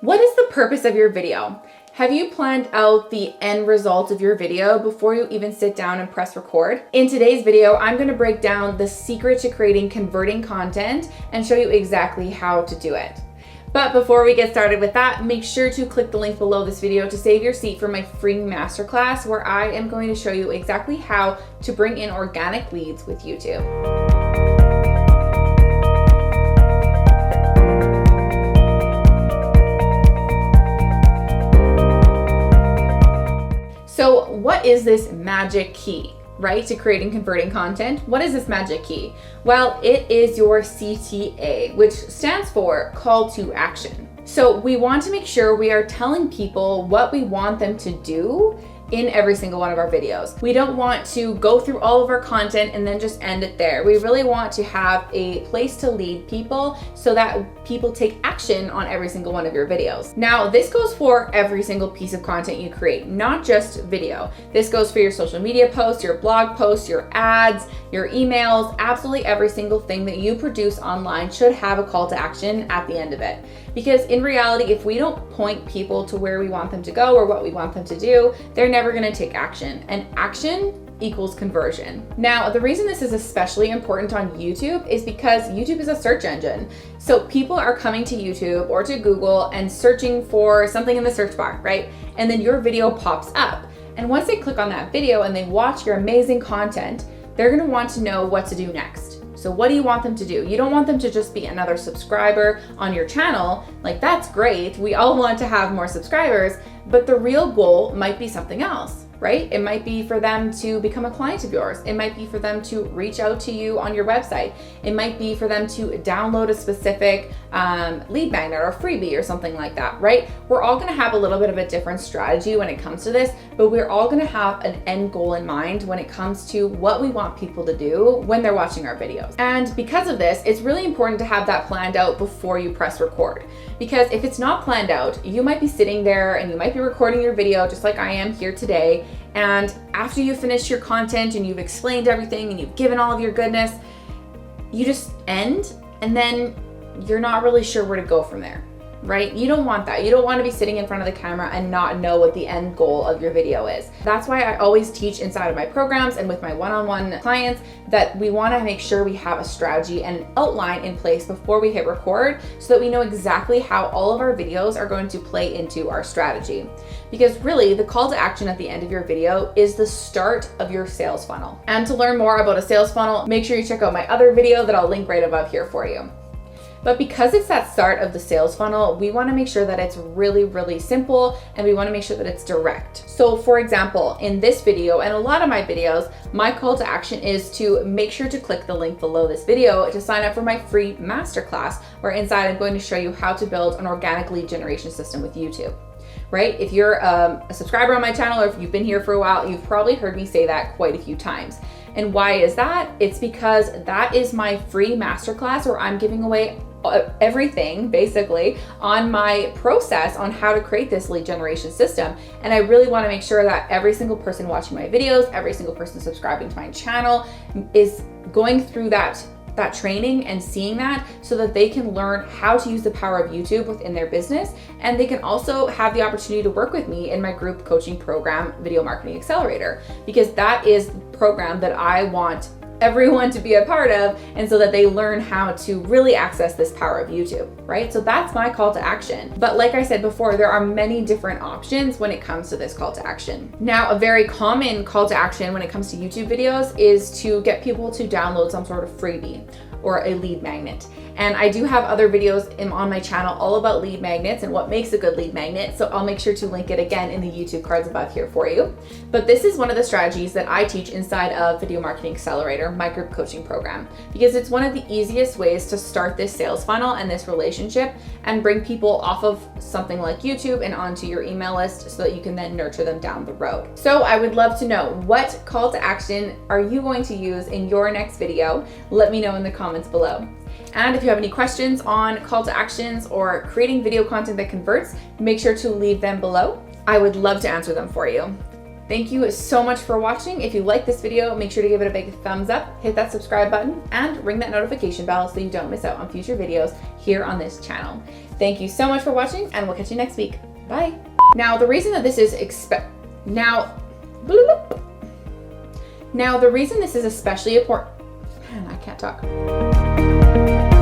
What is the purpose of your video? Have you planned out the end result of your video before you even sit down and press record? In today's video, I'm going to break down the secret to creating converting content and show you exactly how to do it. But before we get started with that, make sure to click the link below this video to save your seat for my free masterclass where I am going to show you exactly how to bring in organic leads with YouTube. So what is this magic key, right, to creating converting content? What is this magic key? Well, it is your CTA, which stands for call to action. So we want to make sure we are telling people what we want them to do in every single one of our videos. We don't want to go through all of our content and then just end it there. We really want to have a place to lead people so that people take action on every single one of your videos. Now, this goes for every single piece of content you create, not just video. This goes for your social media posts, your blog posts, your ads, your emails, absolutely every single thing that you produce online should have a call to action at the end of it. Because in reality, if we don't point people to where we want them to go or what we want them to do, they're never going to take action. And action equals conversion. Now, the reason this is especially important on YouTube is because YouTube is a search engine. So people are coming to YouTube or to Google and searching for something in the search bar, right? And then your video pops up. And once they click on that video and they watch your amazing content, they're going to want to know what to do next. So what do you want them to do? You don't want them to just be another subscriber on your channel. Like, that's great. We all want to have more subscribers, but the real goal might be something else, right? It might be for them to become a client of yours. It might be for them to reach out to you on your website. It might be for them to download a specific lead magnet or freebie or something like that, right? We're all gonna have a little bit of a different strategy when it comes to this, but we're all gonna have an end goal in mind when it comes to what we want people to do when they're watching our videos. And because of this, it's really important to have that planned out before you press record. Because if it's not planned out, you might be sitting there and you might be recording your video just like I am here today. And after you finish your content and you've explained everything and you've given all of your goodness, you just end and then you're not really sure where to go from there, right? You don't want that. You don't want to be sitting in front of the camera and not know what the end goal of your video is. That's why I always teach inside of my programs and with my one-on-one clients that we want to make sure we have a strategy and outline in place before we hit record so that we know exactly how all of our videos are going to play into our strategy. Because really, the call to action at the end of your video is the start of your sales funnel. And to learn more about a sales funnel, make sure you check out my other video that I'll link right above here for you. But because it's that start of the sales funnel, we want to make sure that it's really, really simple and we want to make sure that it's direct. So for example, in this video and a lot of my videos, my call to action is to make sure to click the link below this video to sign up for my free masterclass, where inside I'm going to show you how to build an organic lead generation system with YouTube. Right? If you're a subscriber on my channel or if you've been here for a while, you've probably heard me say that quite a few times. And why is that? It's because that is my free masterclass where I'm giving away everything basically on my process on how to create this lead generation system. And I really want to make sure that every single person watching my videos, every single person subscribing to my channel is going through that training and seeing that so that they can learn how to use the power of YouTube within their business. And they can also have the opportunity to work with me in my group coaching program, Video Marketing Accelerator, because that is the program that I want everyone to be a part of, and so that they learn how to really access this power of YouTube, right? So that's my call to action. But like I said before, there are many different options when it comes to this call to action. Now, a very common call to action when it comes to YouTube videos is to get people to download some sort of freebie or a lead magnet. And I do have other videos on my channel all about lead magnets and what makes a good lead magnet. So I'll make sure to link it again in the YouTube cards above here for you. But this is one of the strategies that I teach inside of Video Marketing Accelerator, my group coaching program, because it's one of the easiest ways to start this sales funnel and this relationship and bring people off of something like YouTube and onto your email list so that you can then nurture them down the road. So I would love to know, what call to action are you going to use in your next video? Let me know in the comments below. And if you have any questions on call to actions or creating video content that converts, make sure to leave them below. I would love to answer them for you. Thank you so much for watching. If you like this video, make sure to give it a big thumbs up, hit that subscribe button, and ring that notification bell so you don't miss out on future videos here on this channel. Thank you so much for watching, and we'll catch you next week. Bye. Now, the reason that this is especially important, man, I can't talk.